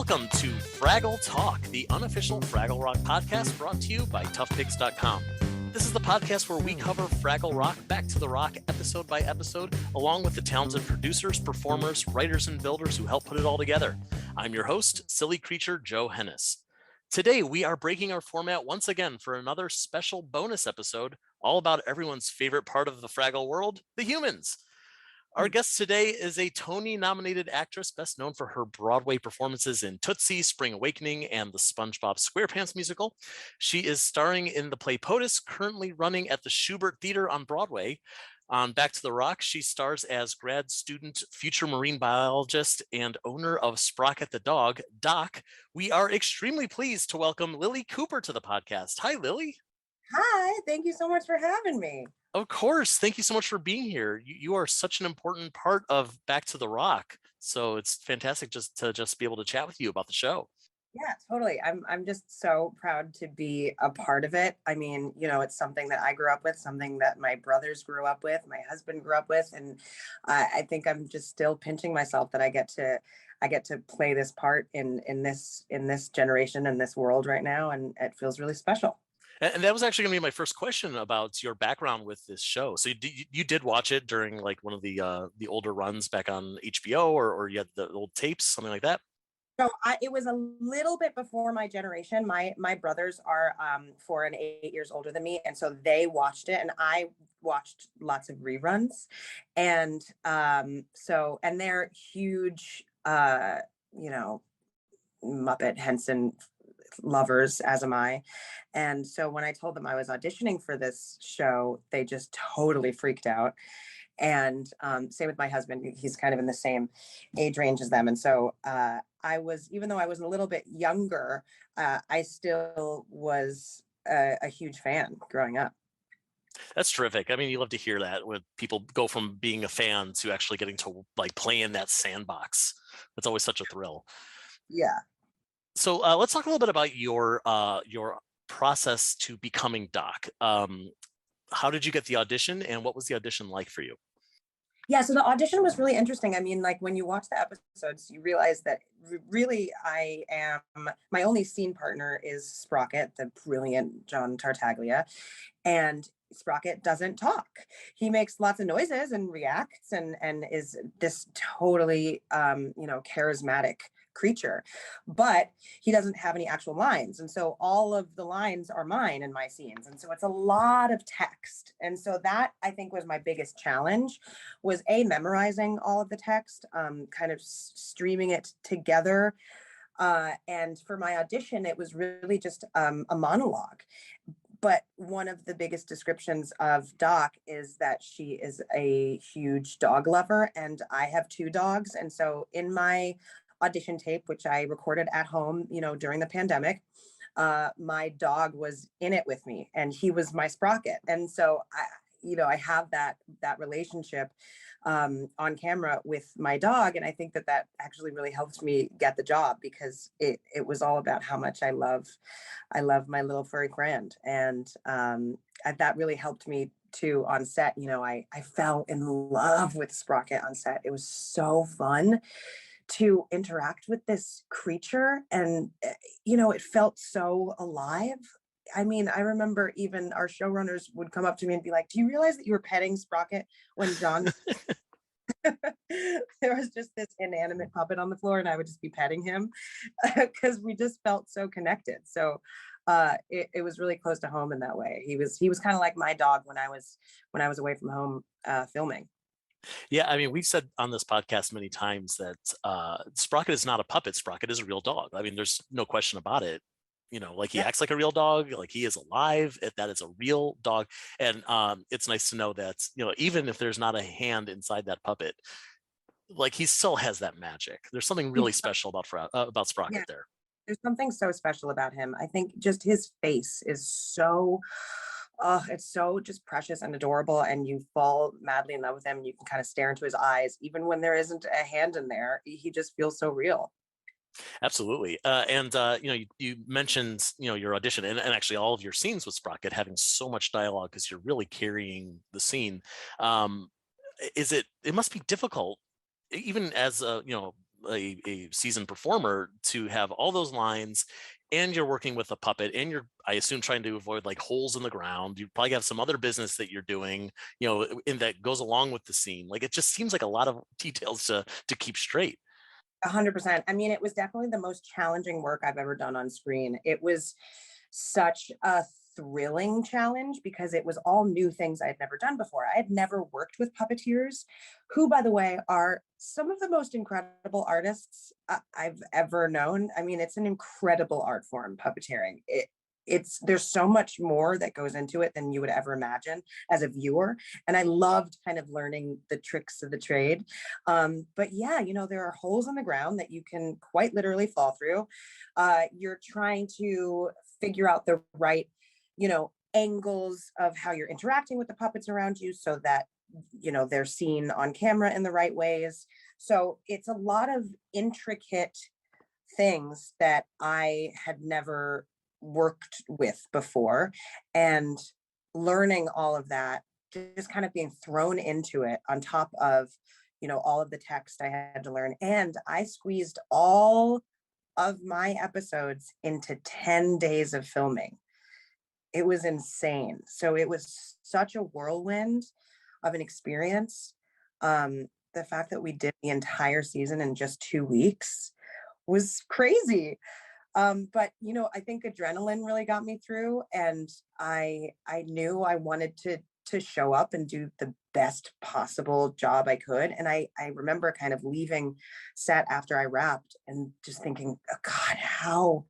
Welcome to Fraggle Talk, the unofficial Fraggle Rock podcast brought to you by toughpigs.com. This is the podcast where we cover Fraggle Rock back to the rock episode by episode, along with the talented producers, performers, writers, and builders who help put it all together. I'm your host, silly creature Joe Hennis. Today, we are breaking our format once again for another special bonus episode all about everyone's favorite part of the Fraggle world, the humans. Our guest today is a Tony-nominated actress best known for her Broadway performances in Tootsie, Spring Awakening, and the SpongeBob SquarePants musical. She is starring in the play POTUS, currently running at the Schubert Theater on Broadway. On Back to the Rock, she stars as grad student, future marine biologist, and owner of Sprocket the dog, Doc. We are extremely pleased to welcome Lilli Cooper to the podcast. Hi, Lilli. Hi, thank you so much for having me. Of course. Thank you so much for being here. You are such an important part of Back to the Rock. So it's fantastic to be able to chat with you about the show. Yeah, totally. I'm just so proud to be a part of it. I mean, it's something that I grew up with, something that my brothers grew up with, my husband grew up with, and I think I'm just still pinching myself that I get to play this part in this generation and this world right now, and it feels really special. And that was actually going to be my first question about your background with this show. So you did watch it during like one of the older runs back on HBO, or you had the old tapes, something like that? So it was a little bit before my generation. My brothers are 4 and 8 years older than me, and so they watched it, and I watched lots of reruns, and and they're huge, Muppet Henson lovers, as am I. And so when I told them I was auditioning for this show, they just totally freaked out. And same with my husband, he's kind of in the same age range as them. And so even though I was a little bit younger, I still was a huge fan growing up. That's terrific. I mean, you love to hear that when people go from being a fan to actually getting to like play in that sandbox. That's always such a thrill. Yeah. So let's talk a little bit about your process to becoming Doc. How did you get the audition, and what was the audition like for you? Yeah, so the audition was really interesting. I mean, like when you watch the episodes, you realize that really my only scene partner is Sprocket, the brilliant John Tartaglia, and Sprocket doesn't talk. He makes lots of noises and reacts and is this totally charismatic creature, but he doesn't have any actual lines, and so all of the lines are mine in my scenes, and so it's a lot of text. And so that, I think, was my biggest challenge, was memorizing all of the text, kind of streaming it together, and for my audition it was really just a monologue. But one of the biggest descriptions of Doc is that she is a huge dog lover, and I have 2 dogs. And so in my audition tape, which I recorded at home, during the pandemic, my dog was in it with me, and he was my Sprocket. And so I have that relationship on camera with my dog, and I think that actually really helped me get the job, because it was all about how much I love my little furry friend, and that really helped me too on set. I fell in love with Sprocket on set. It was so fun to interact with this creature, and it felt so alive. I mean, I remember even our showrunners would come up to me and be like, "Do you realize that you were petting Sprocket when John..." There was just this inanimate puppet on the floor, and I would just be petting him because we just felt so connected. So it was really close to home in that way. He was kind of like my dog when I was away from home filming. Yeah, I mean, we've said on this podcast many times that Sprocket is not a puppet. Sprocket is a real dog. I mean, there's no question about it. Like he acts like a real dog, like he is alive, that is a real dog. And it's nice to know that, even if there's not a hand inside that puppet, like he still has that magic. There's something really special about Sprocket there. There's something so special about him. I think just his face is so... it's so just precious and adorable, and you fall madly in love with him, and you can kind of stare into his eyes even when there isn't a hand in there. He just feels so real. Absolutely. You mentioned your audition, and actually all of your scenes with Sprocket having so much dialogue because you're really carrying the scene. It must be difficult, even as a a seasoned performer to have all those lines, and you're working with a puppet, and you're, I assume, trying to avoid like holes in the ground. You probably have some other business that you're doing, and that goes along with the scene. Like, it just seems like a lot of details to keep straight. 100%. I mean, it was definitely the most challenging work I've ever done on screen. It was such a thrilling challenge because it was all new things I had never done before. I had never worked with puppeteers, who, by the way, are some of the most incredible artists I've ever known. I mean, it's an incredible art form, puppeteering. There's so much more that goes into it than you would ever imagine as a viewer, and I loved kind of learning the tricks of the trade. But yeah, there are holes in the ground that you can quite literally fall through. You're trying to figure out the right angles of how you're interacting with the puppets around you so that they're seen on camera in the right ways. So it's a lot of intricate things that I had never worked with before, and learning all of that, just kind of being thrown into it on top of all of the text I had to learn. And I squeezed all of my episodes into 10 days of filming. It was insane. So it was such a whirlwind of an experience. The fact that we did the entire season in just 2 weeks was crazy. But I think adrenaline really got me through, and I knew I wanted to show up and do the best possible job I could. And I remember kind of leaving set after I wrapped and just thinking, oh God, how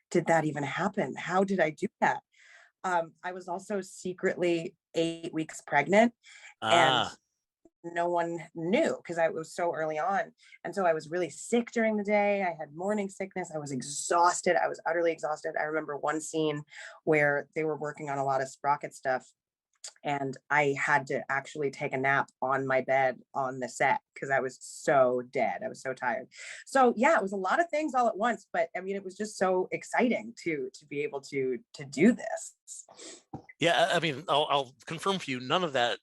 did that even happen? How did I do that? I was also secretly 8 weeks pregnant, and no one knew because I was so early on. And so I was really sick during the day. I had morning sickness. I was exhausted. I was utterly exhausted. I remember one scene where they were working on a lot of Sprocket stuff, and I had to actually take a nap on my bed on the set because I was so dead. I was so tired. So yeah, it was a lot of things all at once, but I mean, it was just so exciting to be able to do this. Yeah, I mean, I'll confirm for you, none of that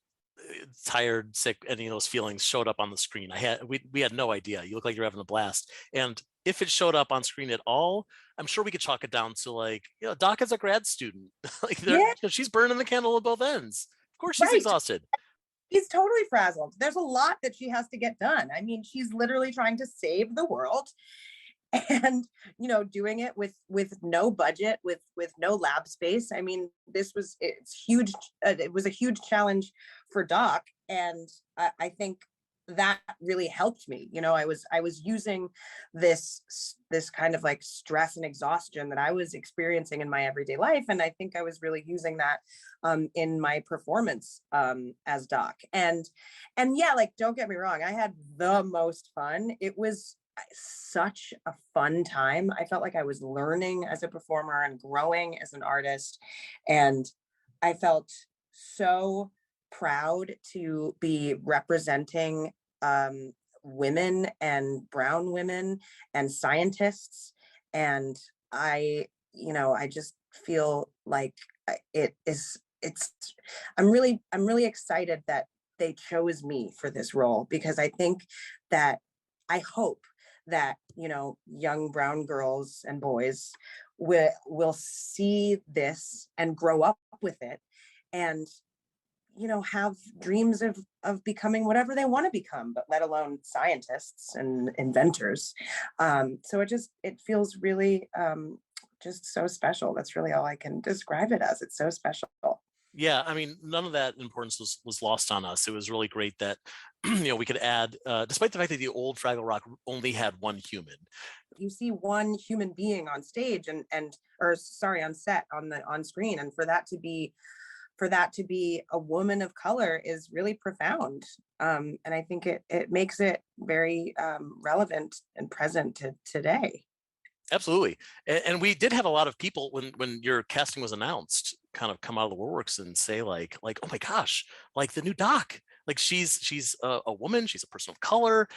tired, sick, any of those feelings showed up on the screen. We had no idea. You look like you're having a blast. And if it showed up on screen at all, I'm sure we could chalk it down to like, Doc is a grad student. Like, she's burning the candle at both ends. Of course she's exhausted. She's totally frazzled. There's a lot that she has to get done. I mean, she's literally trying to save the world, and doing it with no budget, with no lab space. I mean, it's huge. It was a huge challenge for Doc, and I think that really helped me. I was using this kind of like stress and exhaustion that I was experiencing in my everyday life, and I think I was really using that in my performance as Doc. And yeah, like, don't get me wrong, I had the most fun. It was such a fun time. I felt like I was learning as a performer and growing as an artist, and I felt so proud to be representing women and brown women and scientists. And I just feel like I'm really excited that they chose me for this role, because I hope that young brown girls and boys will see this and grow up with it, and have dreams of becoming whatever they want to become, but let alone scientists and inventors. So it feels really just so special. That's really all I can describe it as. It's so special. Yeah, I mean, none of that importance was lost on us. It was really great that we could add, despite the fact that the old Fraggle Rock only had one human. You see one human being on stage on set, on screen, and for that to be a woman of color is really profound. And I think it makes it very relevant and present to today. Absolutely. And we did have a lot of people when your casting was announced kind of come out of the woodworks and say like, oh my gosh, like the new Doc, like she's a woman, she's a person of color.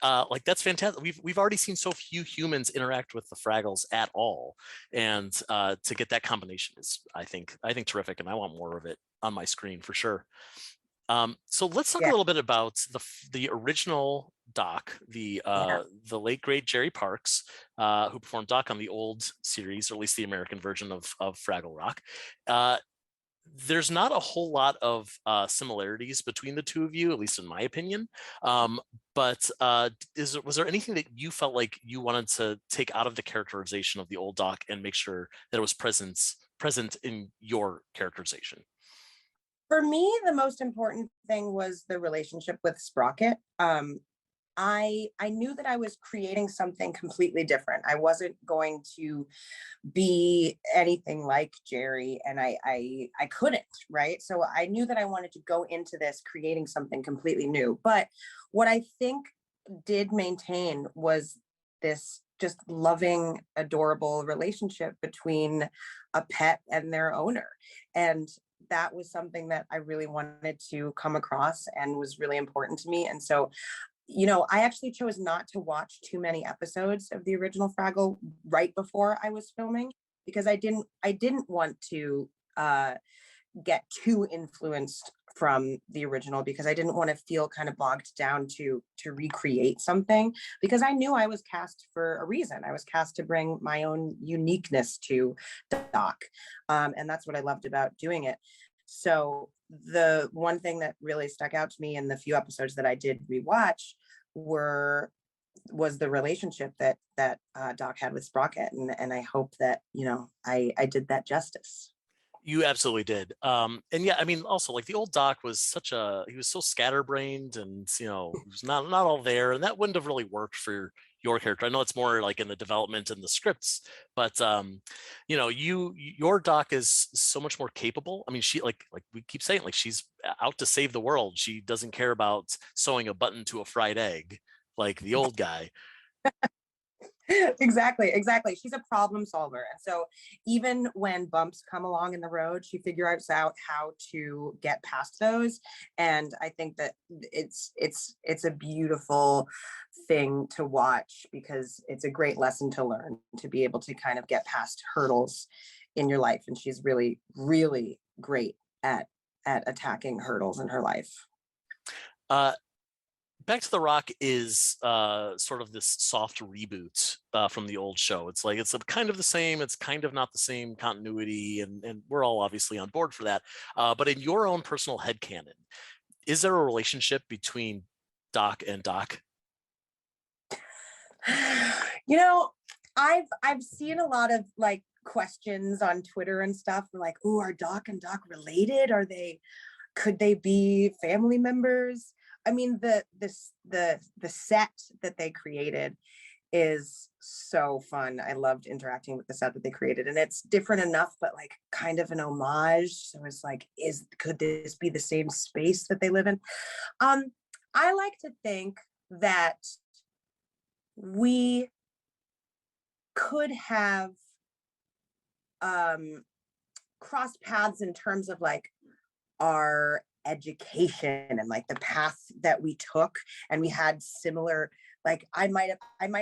Like, that's fantastic. We've already seen so few humans interact with the Fraggles at all, and to get that combination is, I think terrific, and I want more of it on my screen for sure. So let's talk a little bit about the original Doc, the Yeah. the late great Jerry Parks, who performed Doc on the old series, or at least the American version of Fraggle Rock. There's not a whole lot of similarities between the two of you, at least in my opinion. But was there anything that you felt like you wanted to take out of the characterization of the old Doc and make sure that it was present in your characterization? For me, the most important thing was the relationship with Sprocket. I knew that I was creating something completely different. I wasn't going to be anything like Jerry, and I couldn't, right? So I knew that I wanted to go into this creating something completely new. But what I think did maintain was this just loving, adorable relationship between a pet and their owner. And that was something that I really wanted to come across and was really important to me. And so, I actually chose not to watch too many episodes of the original Fraggle right before I was filming, because I didn't want to get too influenced from the original, because I didn't want to feel kind of bogged down to recreate something, because I knew I was cast for a reason. I was cast to bring my own uniqueness to Doc. And that's what I loved about doing it. So the one thing that really stuck out to me in the few episodes that I did rewatch was the relationship that Doc had with Sprocket, and I hope that I did that justice. You absolutely did. And yeah, I mean, also like the old Doc was he was so scatterbrained, and he was not all there, and that wouldn't have really worked for your character. I know it's more like in the development and the scripts, but your Doc is so much more capable. I mean, she like we keep saying, like, she's out to save the world. She doesn't care about sewing a button to a fried egg like the old guy. Exactly. She's a problem solver. And so even when bumps come along in the road, she figures out how to get past those. And I think that it's a beautiful thing to watch, because it's a great lesson to learn, to be able to kind of get past hurdles in your life. And she's really, really great at attacking hurdles in her life. Back to the Rock is sort of this soft reboot from the old show. It's like it's kind of the same, it's kind of not the same continuity, and we're all obviously on board for that. But in your own personal headcanon, is there a relationship between Doc and Doc? I've seen a lot of like questions on Twitter and stuff, like, "Oh, are Doc and Doc related? Could they be family members?" I mean, the set that they created is so fun. I loved interacting with the set that they created, and it's different enough, but like kind of an homage. So it's like, could this be the same space that they live in? I like to think that we could have crossed paths in terms of like our education and like the path that we took, and we had similar, like I might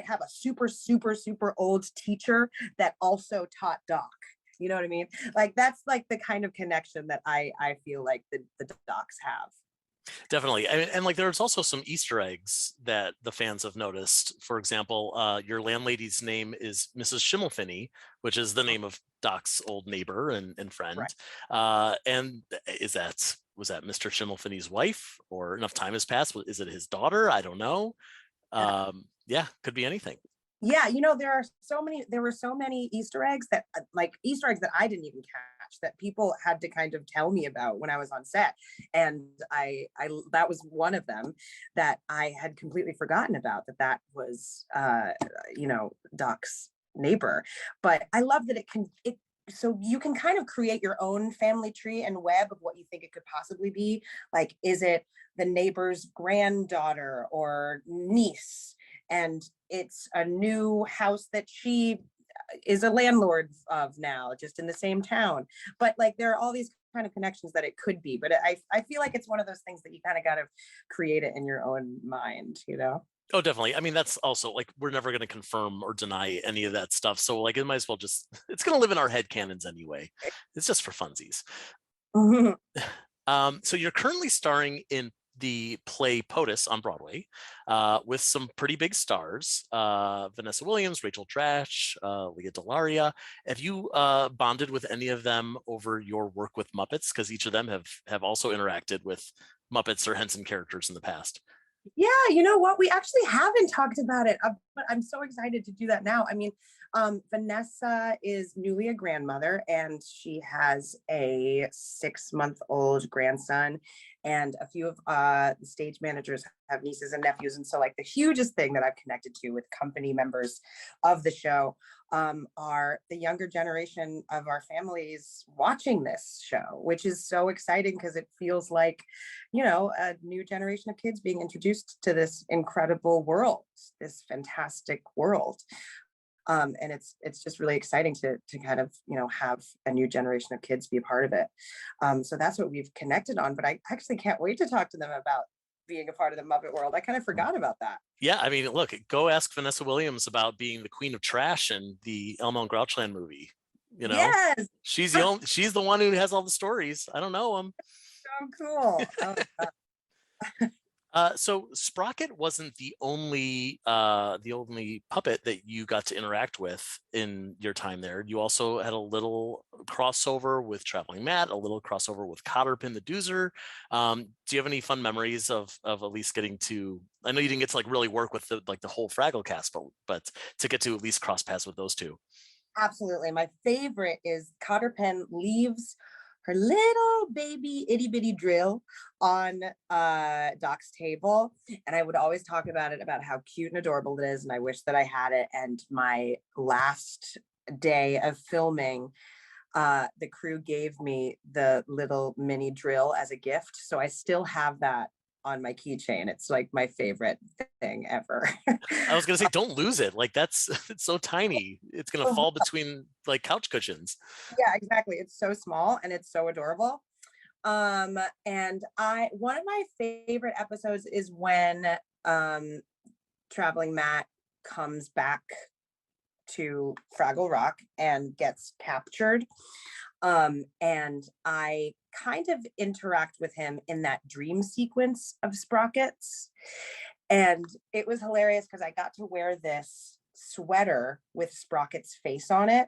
have a super old teacher that also taught Doc. You know what I mean? Like that's like the kind of connection that I feel like the Docs have. Definitely. And like there's also some Easter eggs that the fans have noticed. For example, your landlady's name is Mrs. Schimmelfinney, which is the name of Doc's old neighbor and friend. Right. And was that Mr. Schimmelfinney's wife, or enough time has passed? Is it his daughter? I don't know. Yeah, could be anything. Yeah, there were so many Easter eggs that I didn't even catch, that people had to kind of tell me about when I was on set. And I that was one of them that I had completely forgotten about, that was Doc's neighbor. But I love that so you can kind of create your own family tree and web of what you think it could possibly be. Like, is it the neighbor's granddaughter or niece? And it's a new house that she is a landlord of now, just in the same town. But like, there are all these kind of connections that it could be. But I feel like it's one of those things that you kind of got to create it in your own mind, Oh, definitely. I mean, that's also like, we're never going to confirm or deny any of that stuff. So like, it might as well it's going to live in our head canons anyway. It's just for funsies. So you're currently starring in the play POTUS on Broadway with some pretty big stars, Vanessa Williams, Rachel Dratch, Leah Delaria. Have you bonded with any of them over your work with Muppets? Because each of them have also interacted with Muppets or Henson characters in the past. Yeah, you know what? We actually haven't talked about it, but I'm so excited to do that now. I mean, Vanessa is newly a grandmother, and she has a 6-month-old grandson, and a few of the stage managers have nieces and nephews. And so like the hugest thing that I've connected to with company members of the show are the younger generation of our families watching this show, which is so exciting because it feels like, you know, a new generation of kids being introduced to this incredible world, this fantastic world. And it's just really exciting to kind of, you know, have a new generation of kids be a part of it. So that's what we've connected on, but I actually can't wait to talk to them about being a part of the Muppet world. I kind of forgot about that. Yeah, I mean, look, go ask Vanessa Williams about being the Queen of Trash in the Elmo and Grouchland movie. You know, yes, she's the one who has all the stories. I don't know them. so cool. So Sprocket wasn't the only puppet that you got to interact with in your time there. You also had a little crossover with Traveling Matt, a little crossover with Cotterpin the Doozer. Do you have any fun memories of at least getting to? I know you didn't get to like really work with the whole Fraggle cast, but to get to at least cross paths with those two. Absolutely, my favorite is Cotterpin leaves her little baby itty bitty drill on Doc's table, and I would always talk about it, about how cute and adorable it is, and I wish that I had it. And my last day of filming, the crew gave me the little mini drill as a gift, so I still have that on my keychain. It's like my favorite thing ever. I was gonna say, don't lose it. Like it's so tiny. It's gonna fall between like couch cushions. Yeah, exactly. It's so small and it's so adorable. And one of my favorite episodes is when Traveling Matt comes back to Fraggle Rock and gets captured. And I kind of interact with him in that dream sequence of Sprockets. And it was hilarious because I got to wear this sweater with Sprocket's face on it.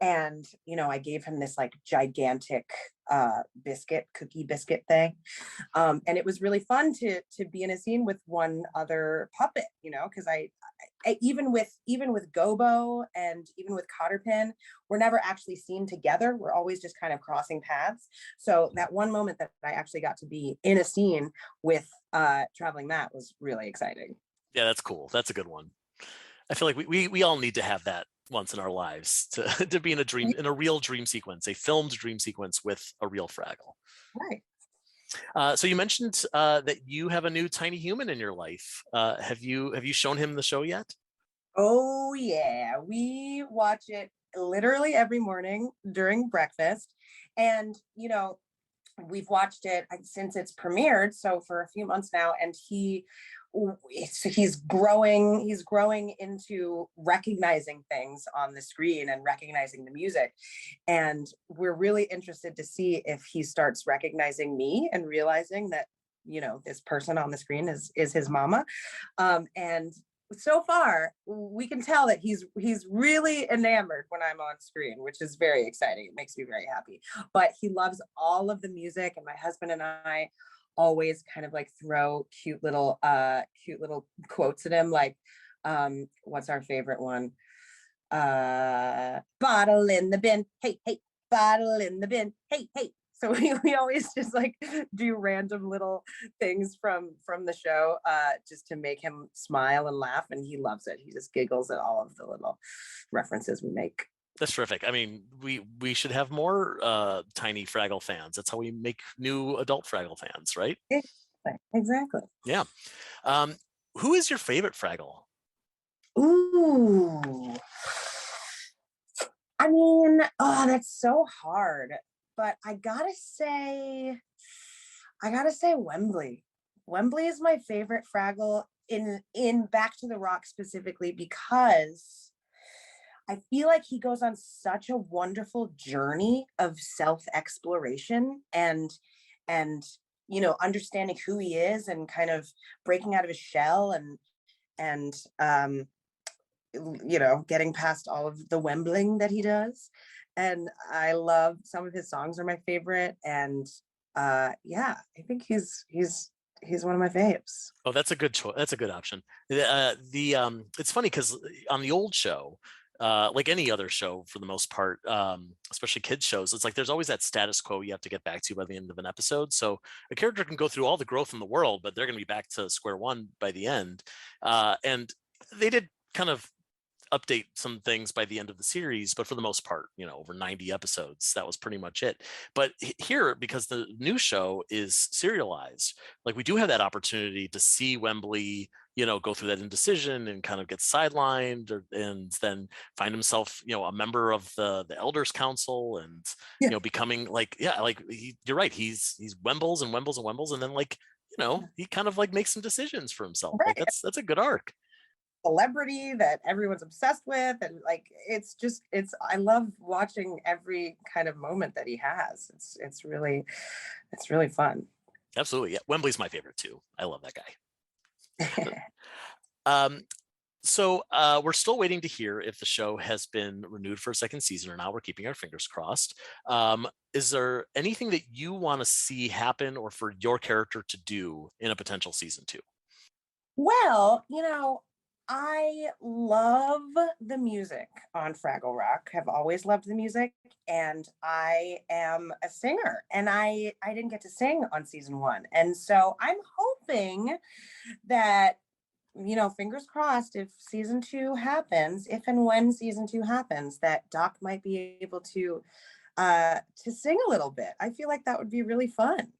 And, you know, I gave him this like gigantic cookie biscuit thing. And it was really fun to be in a scene with one other puppet, you know, because I even with Gobo and even with Cotterpin, we're never actually seen together. We're always just kind of crossing paths. So that one moment that I actually got to be in a scene with Traveling Matt was really exciting. Yeah, that's cool. That's a good one. I feel like we all need to have that once in our lives to be in a real dream sequence, a filmed dream sequence with a real Fraggle. Right. So you mentioned that you have a new tiny human in your life. Have you shown him the show yet? Oh yeah, we watch it literally every morning during breakfast, and you know, we've watched it since it's premiered, so for a few months now, and he's growing into recognizing things on the screen and recognizing the music, and we're really interested to see if he starts recognizing me and realizing that, you know, this person on the screen is his mama. And so far we can tell that he's really enamored when I'm on screen, which is very exciting. It makes me very happy. But he loves all of the music, and my husband and I always kind of like throw cute little quotes at him, like what's our favorite one? Bottle in the bin, hey hey, bottle in the bin, hey hey. So we always just like do random little things from the show just to make him smile and laugh, and he loves it. He just giggles at all of the little references we make. That's terrific. I mean, we should have more tiny Fraggle fans. That's how we make new adult Fraggle fans, right? Exactly. Yeah. Who is your favorite Fraggle? Ooh. I mean, oh, that's so hard. But I gotta say Wembley. Wembley is my favorite Fraggle in Back to the Rock specifically, because I feel like he goes on such a wonderful journey of self-exploration and understanding who he is and kind of breaking out of his shell and getting past all of the wembling that he does. And I love some of his songs are my favorite. And I think he's one of my faves. Oh, that's a good choice. That's a good option. It's funny because on the old show, like any other show for the most part, especially kids shows, it's like there's always that status quo you have to get back to by the end of an episode. So a character can go through all the growth in the world, but they're going to be back to square one by the end. And they did kind of update some things by the end of the series, but for the most part, over 90 episodes, that was pretty much it. But here, because the new show is serialized, like we do have that opportunity to see Wembley, go through that indecision and kind of get sidelined, and then find himself, a member of the Elders Council, and becoming you're right, he's Wembles and Wembles and Wembles, and then he kind of makes some decisions for himself. Right. Like that's a good arc. Celebrity that everyone's obsessed with, and I love watching every kind of moment that he has. It's really fun. Absolutely. Yeah, Wembley's my favorite too. I love that guy. So we're still waiting to hear if the show has been renewed for a second season or not. We're keeping our fingers crossed. Is there anything that you want to see happen or for your character to do in a potential season 2? Well, I love the music on Fraggle Rock. Have always loved the music, and I am a singer, and I didn't get to sing on season 1. And so I'm hoping that, fingers crossed, if season 2 happens, if and when season 2 happens, that Doc might be able to sing a little bit. I feel like that would be really fun.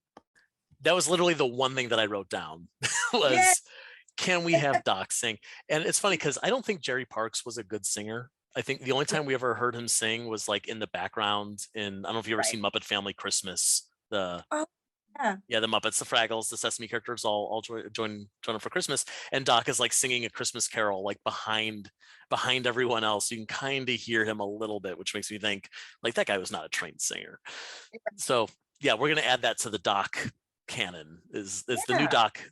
That was literally the one thing that I wrote down was, yeah. Can we have Doc sing? And it's funny because I don't think Jerry Parks was a good singer. I think the only time we ever heard him sing was in the background in, I don't know if you've ever seen Muppet Family Christmas. The Muppets, the Fraggles, the Sesame characters all join up for Christmas, and Doc is singing a Christmas carol behind everyone else. You can kind of hear him a little bit, which makes me think that guy was not a trained singer. So yeah, we're gonna add that to the Doc canon. Is the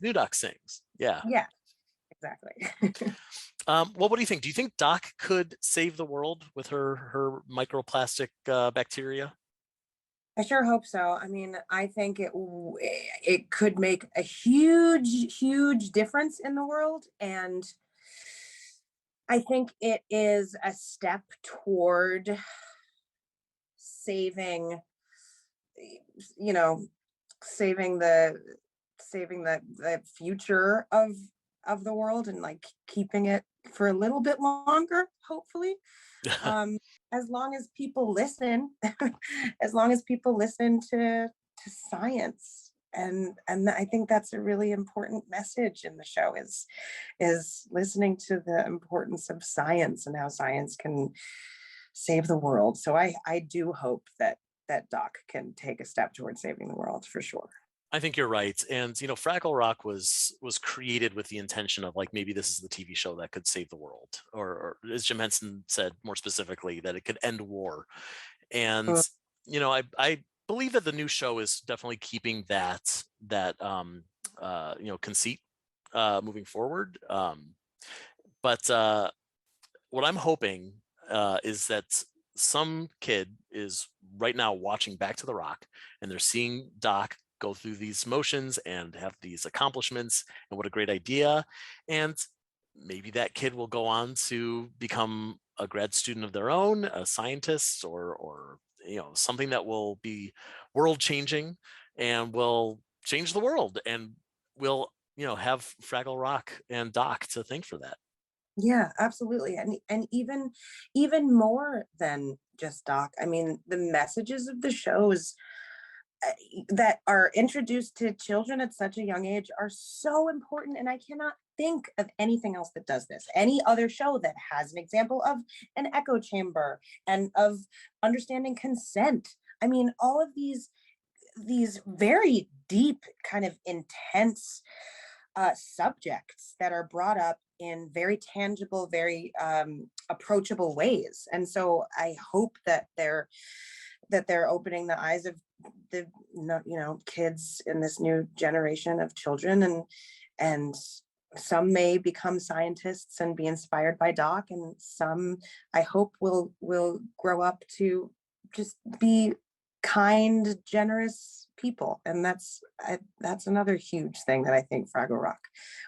new Doc sings? Yeah. Exactly. Well, what do you think? Do you think Doc could save the world with her microplastic bacteria? I sure hope so. I mean, I think it could make a huge difference in the world, and I think it is a step toward saving the future of the world, and keeping it for a little bit longer, hopefully. As long as people listen to science, and I think that's a really important message in the show, is listening to the importance of science and how science can save the world. So I do hope that Doc can take a step towards saving the world, for sure. I think you're right. And, Fraggle Rock was created with the intention of maybe this is the TV show that could save the world, or as Jim Henson said more specifically, that it could end war. And, I believe that the new show is definitely keeping that conceit moving forward. But what I'm hoping is that some kid is right now watching Back to the Rock, and they're seeing Doc go through these motions and have these accomplishments, and what a great idea. And maybe that kid will go on to become a grad student of their own, a scientist, or something that will be world changing and will change the world, and will have Fraggle Rock and Doc to thank for that. Yeah, absolutely. And even more than just Doc. I mean, the messages of the shows that are introduced to children at such a young age are so important, and I cannot think of anything else that does this. Any other show that has an example of an echo chamber and of understanding consent. I mean, all of these very deep, kind of intense subjects that are brought up in very tangible, very approachable ways. And so I hope that they're opening the eyes of the kids in this new generation of children, and some may become scientists and be inspired by Doc, and some I hope will grow up to just be kind, generous people. And that's another huge thing that I think Fraggle Rock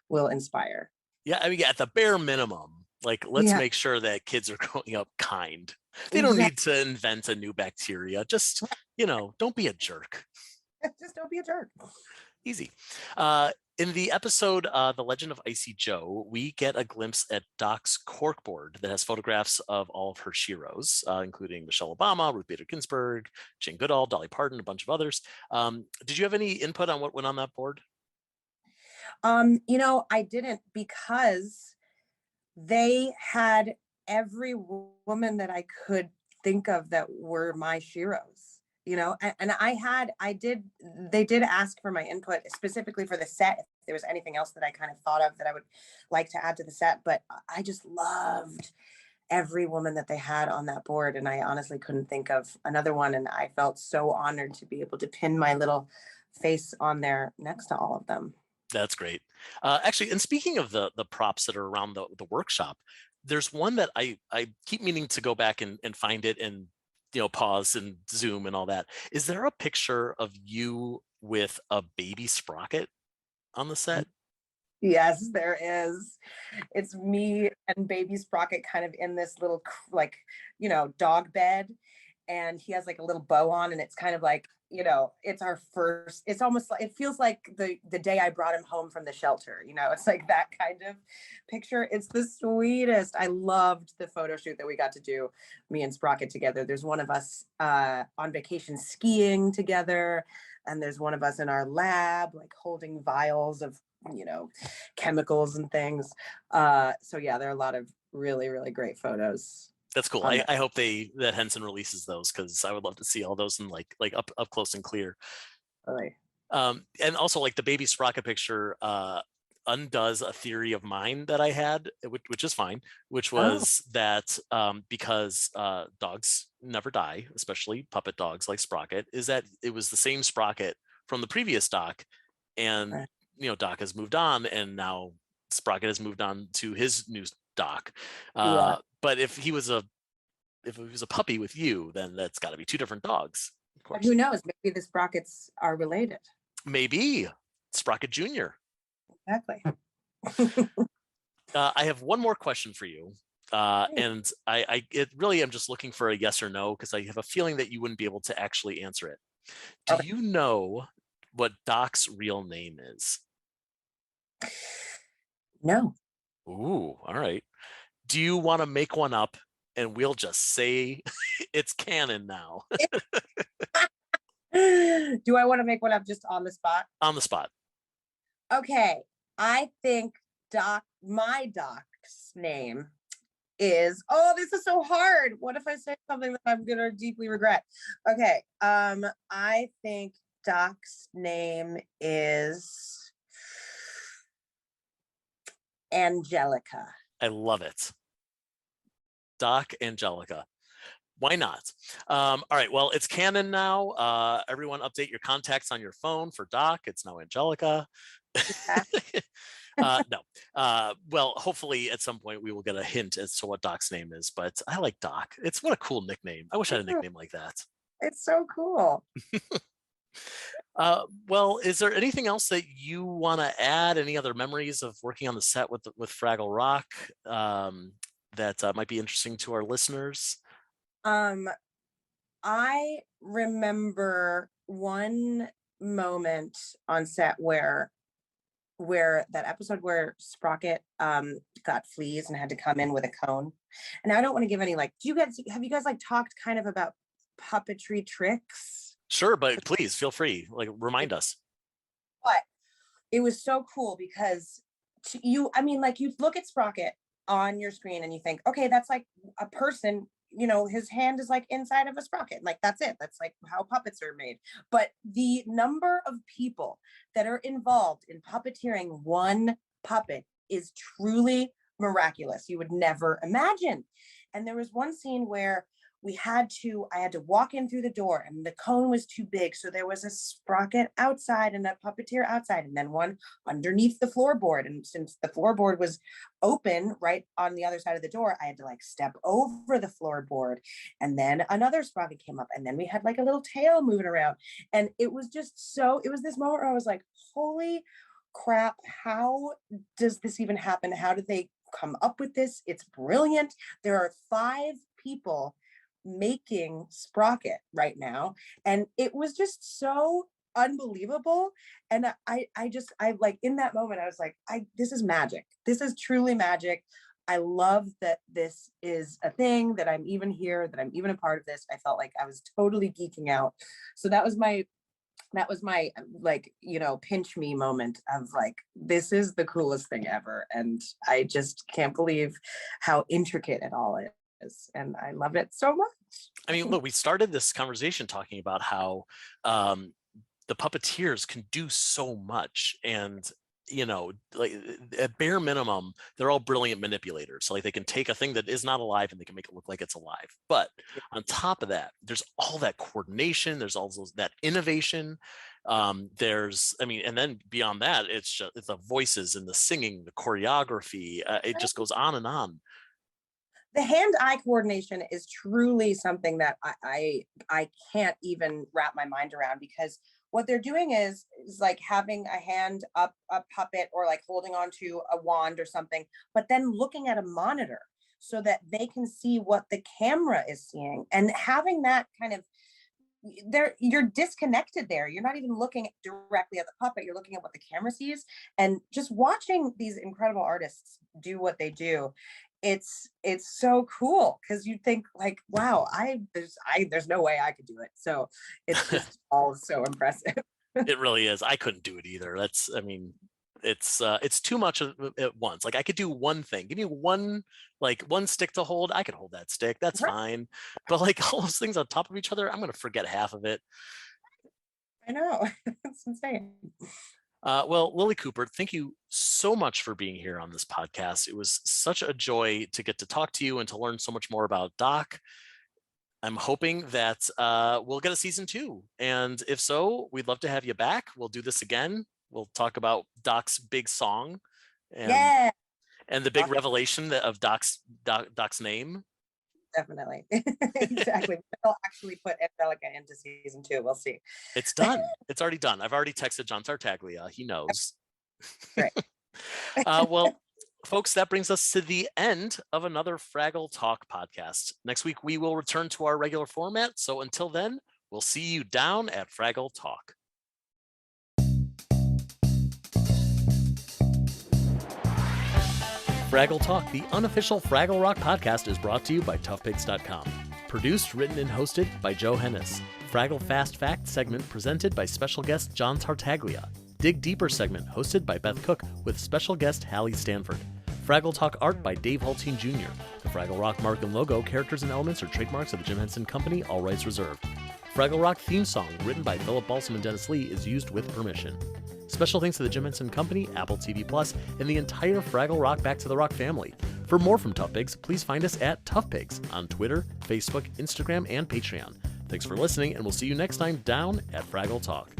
will inspire. Yeah, I mean, at the bare minimum, like, let's make sure that kids are growing up kind. They don't need to invent a new bacteria. Just, don't be a jerk. Just don't be a jerk. Easy. In the episode, The Legend of Icy Joe, we get a glimpse at Doc's corkboard that has photographs of all of her sheroes, including Michelle Obama, Ruth Bader Ginsburg, Jane Goodall, Dolly Parton, a bunch of others. Did you have any input on what went on that board? I didn't, because they had every woman that I could think of that were my sheroes. And they did ask for my input specifically for the set, if there was anything else that I kind of thought of that I would like to add to the set, but I just loved every woman that they had on that board. And I honestly couldn't think of another one. And I felt so honored to be able to pin my little face on there next to all of them. That's great. Actually, and speaking of the props that are around the workshop, there's one that I keep meaning to go back and find it and pause and zoom and all that. Is there a picture of you with a baby Sprocket on the set? Yes, there is. It's me and baby Sprocket kind of in this little dog bed, and he has like a little bow on, and it's kind of like, it's our first, it's almost like, it feels like the day I brought him home from the shelter, it's like that kind of picture. It's the sweetest. I loved the photo shoot that we got to do, me and Sprocket together. There's one of us on vacation skiing together, and there's one of us in our lab, like holding vials of, chemicals and things. So yeah, there are a lot of really, really great photos. That's cool. I hope that Henson releases those, because I would love to see all those in like up close and clear. Really? And also, like, the baby Sprocket picture undoes a theory of mine that I had, which is fine, which was that because dogs never die, especially puppet dogs like Sprocket, is that it was the same Sprocket from the previous Doc, and Doc has moved on, and now Sprocket has moved on to his new Doc. But if he was a puppy with you, then that's got to be two different dogs. Of course. Who knows? Maybe the Sprockets are related. Maybe Sprocket Jr. Exactly. I have one more question for you. And I really am just looking for a yes or no, because I have a feeling that you wouldn't be able to actually answer it. Do you know what Doc's real name is? No. Ooh, all right. Do you want to make one up and we'll just say it's canon now? Do I want to make one up just on the spot? On the spot. Okay. I think my Doc's name is, this is so hard. What if I say something that I'm going to deeply regret? Okay. I think Doc's name is Angelica. I love it. Doc Angelica. Why not? All right. Well, it's canon now. Everyone update your contacts on your phone for Doc. It's now Angelica. No. Well, hopefully at some point we will get a hint as to what Doc's name is, but I like Doc. What a cool nickname. I wish I had a nickname like that. It's so cool. Well, is there anything else that you want to add? Any other memories of working on the set with Fraggle Rock that might be interesting to our listeners? I remember one moment on set where that episode where Sprocket got fleas and had to come in with a cone. And I don't want to give any, have you guys talked kind of about puppetry tricks? Sure, but please feel free, remind us. But it was so cool because you look at Sprocket on your screen and you think, okay, that's like a person, his hand is like inside of a Sprocket. Like, that's it. That's like how puppets are made. But the number of people that are involved in puppeteering one puppet is truly miraculous. You would never imagine. And there was one scene where I had to walk in through the door, and the cone was too big. So there was a sprocket outside and a puppeteer outside, and then one underneath the floorboard. And since the floorboard was open right on the other side of the door, I had to like step over the floorboard. And then another sprocket came up, and then we had like a little tail moving around. And it was just it was this moment where I was like, holy crap, how does this even happen? How did they come up with this? It's brilliant. There are 5 people making Sprocket right now, and it was just so unbelievable. And I like, in that moment I was like, this is magic. This is truly magic. I love that this is a thing, that I'm even here, that I'm even a part of this. I felt like I was totally geeking out. So that was my like, pinch me moment of like, this is the coolest thing ever. And I just can't believe how intricate it all is. And I loved it so much. I mean, look, we started this conversation talking about how the puppeteers can do so much. And, like at bare minimum, they're all brilliant manipulators. So like they can take a thing that is not alive and they can make it look like it's alive. But on top of that, there's all that coordination. There's also that innovation. And then beyond that, it's the voices and the singing, the choreography. It just goes on and on. The hand-eye coordination is truly something that I can't even wrap my mind around, because what they're doing is like having a hand up a puppet or like holding onto a wand or something, but then looking at a monitor so that they can see what the camera is seeing, and having that kind of, you're disconnected there. You're not even looking directly at the puppet. You're looking at what the camera sees. And just watching these incredible artists do what they do, it's so cool, because you think like, wow, there's no way I could do it. So it's just all so impressive. It really is. I couldn't do it either. It's too much at once. Like I could do one thing. Give me one stick to hold. I could hold that stick. That's fine. But like all those things on top of each other, I'm going to forget half of it. I know. It's insane. Well, Lilli Cooper, thank you so much for being here on this podcast. It was such a joy to get to talk to you and to learn so much more about Doc. I'm hoping that we'll get a season 2. And if so, we'd love to have you back. We'll do this again. We'll talk about Doc's big song and the big revelation of Doc's name. Definitely. Exactly. They'll actually put Angelica into season 2. We'll see. It's done. It's already done. I've already texted John Tartaglia. He knows. Right. Well, folks, that brings us to the end of another Fraggle Talk podcast. Next week, we will return to our regular format. So until then, we'll see you down at Fraggle Talk. Fraggle Talk, the unofficial Fraggle Rock podcast, is brought to you by toughpigs.com. Produced, written, and hosted by Joe Hennis. Fraggle Fast Fact segment presented by special guest John Tartaglia. Dig Deeper segment hosted by Beth Cook with special guest Hallie Stanford. Fraggle Talk art by Dave Hulteen Jr. The Fraggle Rock mark and logo, characters, and elements are trademarks of the Jim Henson Company, all rights reserved. Fraggle Rock theme song, written by Philip Balsam and Dennis Lee, is used with permission. Special thanks to the Jim Henson Company, Apple TV Plus, and the entire Fraggle Rock Back to the Rock family. For more from Tough Pigs, please find us at Tough Pigs on Twitter, Facebook, Instagram, and Patreon. Thanks for listening, and we'll see you next time down at Fraggle Talk.